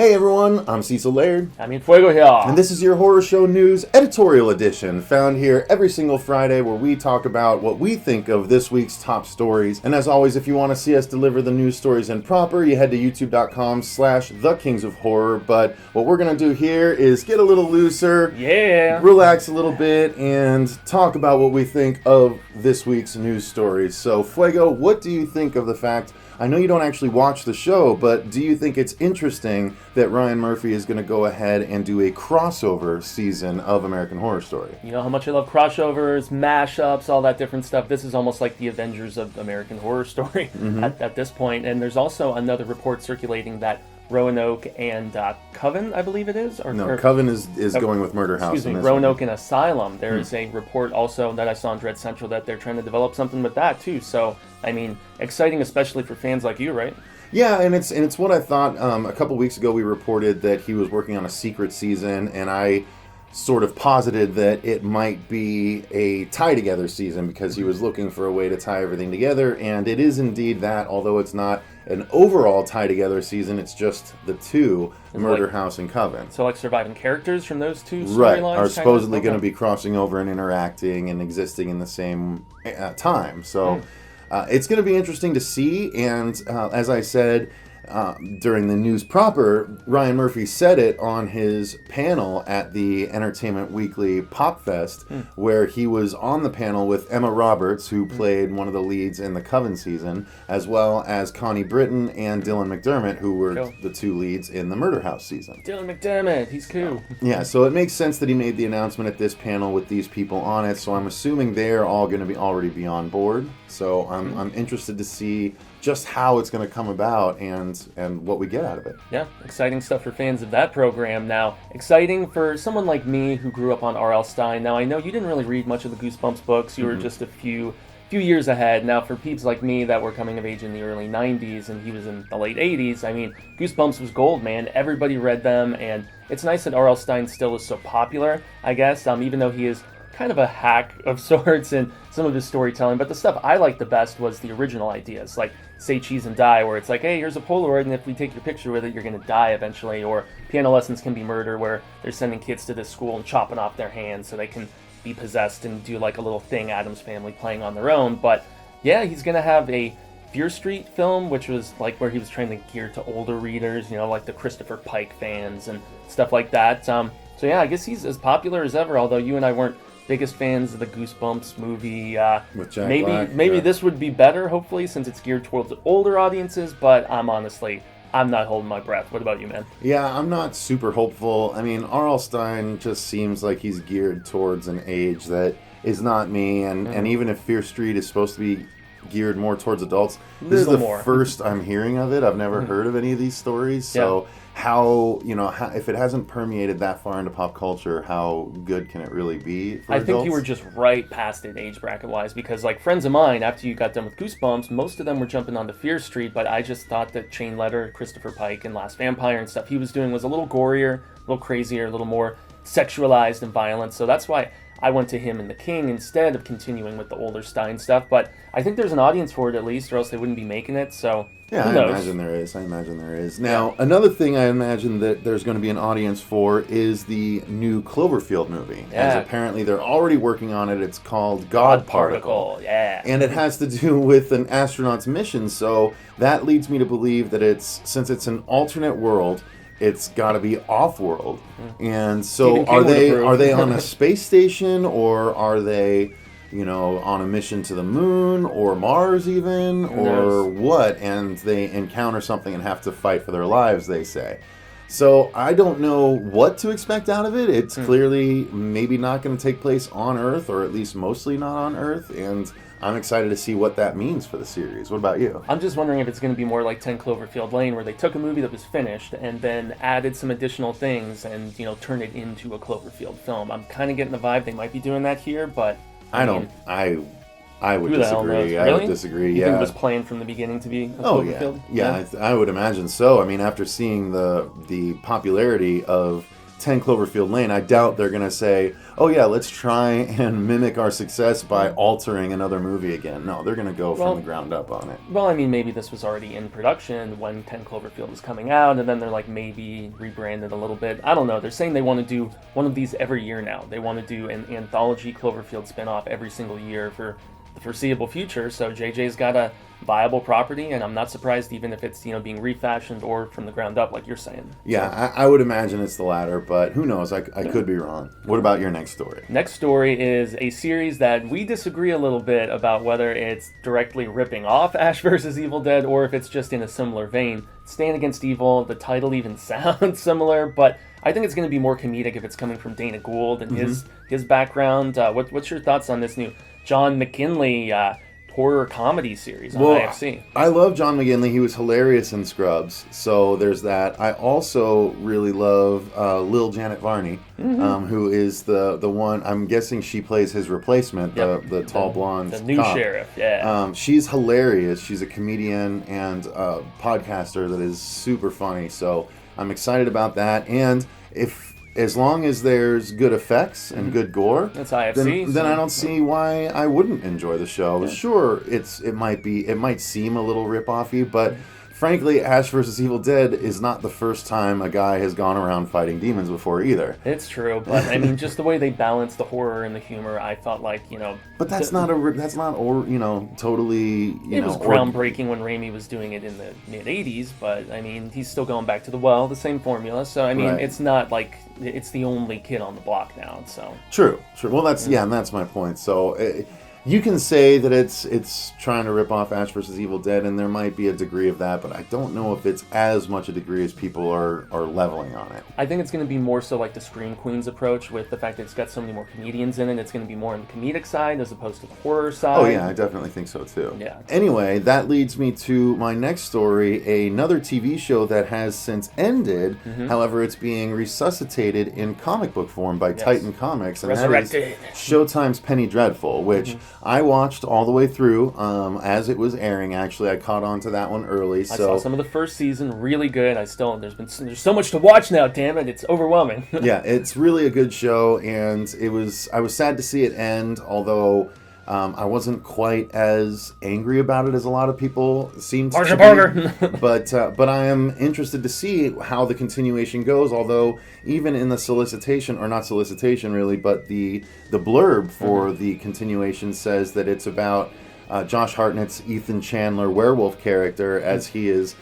Hey everyone, I'm Cecil Laird. Fuego here. And this is your Horror Show News Editorial Edition, found here every single Friday where we talk about what we think of this week's top stories. And as always, if you want to see us deliver the news stories in proper, you head to youtube.com/thekingsofhorror. But what we're going to do here is get a little looser, relax a little bit, and talk about what we think of this week's news stories. So Fuego, what do you think of the fact, I know you don't actually watch the show, but do you think it's interesting that Ryan Murphy is going to go ahead and do a crossover season of American Horror Story? You know how much I love crossovers, mashups, all that different stuff. This is almost like the Avengers of American Horror Story at this point. And there's also another report circulating that Roanoke and Coven, I believe it is? Coven is going with Murder House. Excuse me, Roanoke and Asylum. There is a report also that I saw on Dread Central that they're trying to develop something with that too. So, I mean, exciting especially for fans like you, right? Yeah, and it's what I thought. A couple weeks ago we reported that he was working on a secret season, and I sort of posited that it might be a tie-together season because he was looking for a way to tie everything together, and it is indeed that, although it's not an overall tie-together season, it's just the two, Murder House and Coven. So like surviving characters from those two storylines? Right, are supposedly going to be crossing over and interacting and existing in the same time. So it's going to be interesting to see, and as I said during the news proper, Ryan Murphy said it on his panel at the Entertainment Weekly Pop Fest, where he was on the panel with Emma Roberts, who played one of the leads in the Coven season, as well as Connie Britton and Dylan McDermott, who were the two leads in the Murder House season. Dylan McDermott, he's cool. Yeah, so it makes sense that he made the announcement at this panel with these people on it, so I'm assuming they're all going to already be on board. So I'm interested to see just how it's going to come about and what we get out of it. Yeah, exciting stuff for fans of that program. Now, exciting for someone like me who grew up on R.L. Stine. Now, I know you didn't really read much of the Goosebumps books. You were just a few years ahead. Now, for peeps like me that were coming of age in the early 90s and he was in the late 80s, I mean, Goosebumps was gold, man. Everybody read them, and it's nice that R.L. Stine still is so popular, I guess, even though he is kind of a hack of sorts in some of his storytelling, but the stuff I liked the best was the original ideas, like Say Cheese and Die, where it's like, hey, here's a Polaroid, and if we take your picture with it, you're going to die eventually, or Piano Lessons Can Be Murder, where they're sending kids to this school and chopping off their hands so they can be possessed and do like a little thing Addams Family playing on their own. But yeah, he's going to have a Fear Street film, which was like where he was trying to gear to older readers, you know, like the Kristopher Pike fans and stuff like that. So yeah, I guess he's as popular as ever, although you and I weren't biggest fans of the Goosebumps movie. With Jack maybe Black, this would be better, hopefully, since it's geared towards older audiences, but I'm not holding my breath. What about you, man? Yeah, I'm not super hopeful. I mean, R.L. Stine just seems like he's geared towards an age that is not me, and even if Fear Street is supposed to be geared more towards adults, this is the first I'm hearing of it. I've never heard of any of these stories, so how if it hasn't permeated that far into pop culture, how good can it really be for adults? I think you were just right past it age bracket wise, because like friends of mine, after you got done with Goosebumps, most of them were jumping onto Fear Street, but I just thought that Chain Letter, Kristopher Pike, and Last Vampire and stuff he was doing was a little gorier, a little crazier, a little more sexualized and violent, so that's why I went to him and the King instead of continuing with the older Stine stuff. But I think there's an audience for it at least, or else they wouldn't be making it. So yeah, I imagine there is. Now, another thing I imagine that there's going to be an audience for is the new Cloverfield movie. Yeah. As apparently they're already working on it. It's called God Particle. Yeah. And it has to do with an astronaut's mission. So that leads me to believe that since it's an alternate world, it's got to be off-world. And so are they on a space station, or are they, on a mission to the moon or Mars even, or what? And they encounter something and have to fight for their lives, they say. So I don't know what to expect out of it. It's clearly maybe not going to take place on Earth, or at least mostly not on Earth, and I'm excited to see what that means for the series. What about you? I'm just wondering if it's going to be more like 10 Cloverfield Lane, where they took a movie that was finished and then added some additional things and, turned it into a Cloverfield film. I'm kind of getting the vibe they might be doing that here, but I would disagree. Really? I would disagree. You think it was planned from the beginning to be a Cloverfield? Yeah, I would imagine so. I mean, after seeing the popularity of 10 Cloverfield Lane, I doubt they're going to say, oh yeah, let's try and mimic our success by altering another movie again. No, they're going to go from the ground up on it. Well, I mean, maybe this was already in production when 10 Cloverfield was coming out, and then they're like maybe rebranded a little bit. I don't know. They're saying they want to do one of these every year now. They want to do an anthology Cloverfield spinoff every single year for the foreseeable future. So JJ's got a viable property, and I'm not surprised even if it's being refashioned or from the ground up like you're saying. Yeah, I would imagine it's the latter, but who knows? I could be wrong. What about your next story? Next story is a series that we disagree a little bit about whether it's directly ripping off Ash vs. Evil Dead or if it's just in a similar vein. Stand Against Evil, the title even sounds similar, but I think it's going to be more comedic if it's coming from Dana Gould and his background. What's your thoughts on this new John McGinley horror comedy series on IFC? I love John McGinley. He was hilarious in Scrubs, so there's that. I also really love Lil Janet Varney, who is the one, I'm guessing she plays his replacement, the tall blonde the new cop. sheriff. Yeah. She's hilarious. She's a comedian and podcaster that is super funny, so I'm excited about that. And as long as there's good effects and good gore, that's IFC. Then I don't see why I wouldn't enjoy the show. Yeah. Sure, it might seem a little rip-offy, but frankly, Ash vs. Evil Dead is not the first time a guy has gone around fighting demons before either. It's true, but I mean, just the way they balance the horror and the humor, I thought But that's not totally. It was groundbreaking when Raimi was doing it in the mid '80s, but I mean, he's still going back to the same formula. So I mean, It's not like it's the only kid on the block now. So true. Well, that's and that's my point. So. You can say that it's trying to rip off Ash vs. Evil Dead, and there might be a degree of that, but I don't know if it's as much a degree as people are leveling on it. I think it's going to be more so like the Scream Queens approach, with the fact that it's got so many more comedians in it. It's going to be more on the comedic side as opposed to the horror side. Oh yeah, I definitely think so too. Yeah. Anyway, that leads me to my next story, another TV show that has since ended. However, it's being resuscitated in comic book form by Titan Comics, and Resurrected. That is Showtime's Penny Dreadful, which I watched all the way through as it was airing. Actually, I caught on to that one early. I saw some of the first season, really good. There's so much to watch now. Damn it, it's overwhelming. Yeah, it's really a good show, and I was sad to see it end. Although I wasn't quite as angry about it as a lot of people seemed to be. But I am interested to see how the continuation goes. Although even in the solicitation, or not solicitation really, but the blurb for the continuation says that it's about Josh Hartnett's Ethan Chandler werewolf character as he is,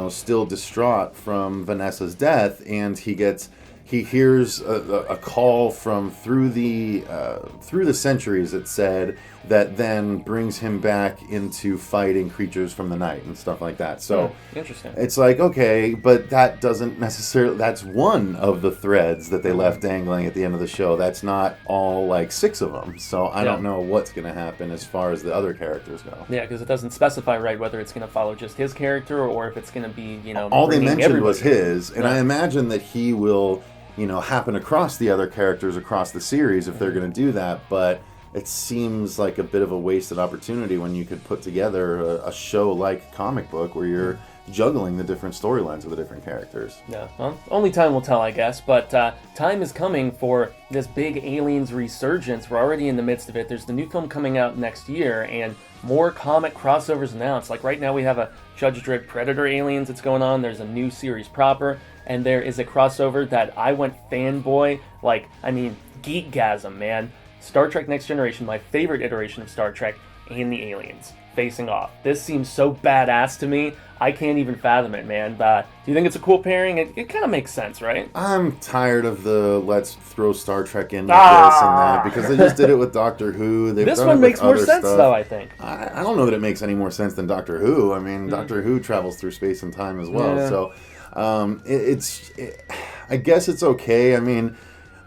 still distraught from Vanessa's death, and he hears a call from through the centuries, it said, that then brings him back into fighting creatures from the night and stuff like that. So interesting. It's like, okay, but that doesn't necessarily, that's one of the threads that they left dangling at the end of the show. That's not all like 6 of them. So I don't know what's going to happen as far as the other characters go. Yeah, because it doesn't specify whether it's going to follow just his character or if it's going to be, all they mentioned was his, and I imagine that he will happen across the other characters across the series if they're going to do that, but it seems like a bit of a wasted opportunity when you could put together a show like comic book where you're juggling the different storylines of the different characters. Yeah, well, only time will tell, I guess, but time is coming for this big Aliens resurgence. We're already in the midst of it. There's the new film coming out next year, and more comic crossovers announced. Like right now we have a Judge Dredd Predator Aliens that's going on. There's a new series proper, and there is a crossover that I went fanboy, geekgasm, man. Star Trek Next Generation, my favorite iteration of Star Trek, and the Aliens facing off. This seems so badass to me. I can't even fathom it, man. Do you think it's a cool pairing? It kind of makes sense, right? I'm tired of the let's throw Star Trek in with this and that, because they just did it with Doctor Who. This one makes more sense, though, I think. I don't know that it makes any more sense than Doctor Who. I mean, Doctor Who travels through space and time as well. Yeah. So I guess it's okay. I mean,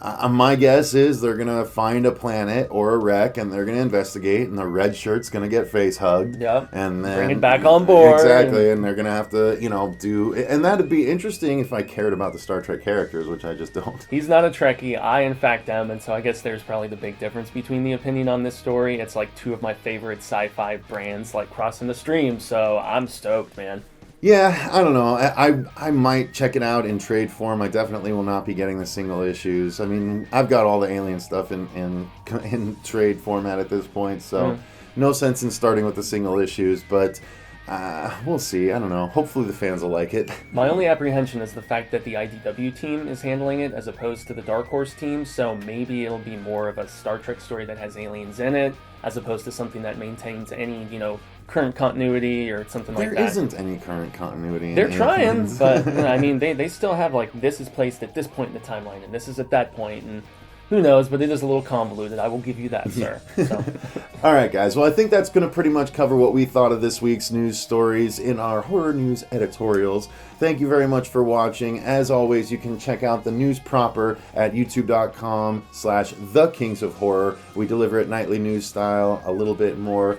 my guess is they're going to find a planet or a wreck, and they're going to investigate, and the red shirt's going to get face hugged. Yep. And then bring it back on board. Exactly. And they're going to have to, do... And that'd be interesting if I cared about the Star Trek characters, which I just don't. He's not a Trekkie. I, in fact, am. And so I guess there's probably the big difference between the opinion on this story. It's like 2 of my favorite sci-fi brands, crossing the stream. So I'm stoked, man. Yeah, I don't know. I might check it out in trade form. I definitely will not be getting the single issues. I mean, I've got all the Alien stuff in trade format at this point, so no sense in starting with the single issues. But we'll see. I don't know. Hopefully the fans will like it. My only apprehension is the fact that the IDW team is handling it as opposed to the Dark Horse team, so maybe it'll be more of a Star Trek story that has aliens in it, as opposed to something that maintains any, current continuity or something like that. There isn't any current continuity. They're trying, but I mean, they still have this is placed at this point in the timeline, and this is at that point, and who knows? But it is a little convoluted. I will give you that, sir. So. All right, guys. Well, I think that's going to pretty much cover what we thought of this week's news stories in our horror news editorials. Thank you very much for watching. As always, you can check out the news proper at youtube.com/thekingsof horror. We deliver it nightly news style, a little bit more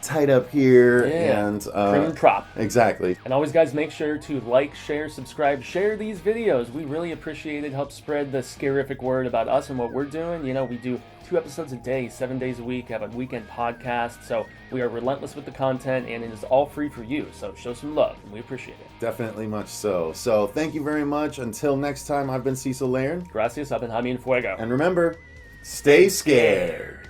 tight up here, and prim and prop. Exactly. And always, guys, make sure to like, share, subscribe, share these videos. We really appreciate it. Help spread the scarific word about us and what we're doing. We do 2 episodes a day, 7 days a week, have a weekend podcast. So we are relentless with the content, and it is all free for you. So show some love, and we appreciate it. Definitely much so. So thank you very much. Until next time, I've been Cecil Laird. Gracias, I've been Jaime en Fuego. And remember, stay scared.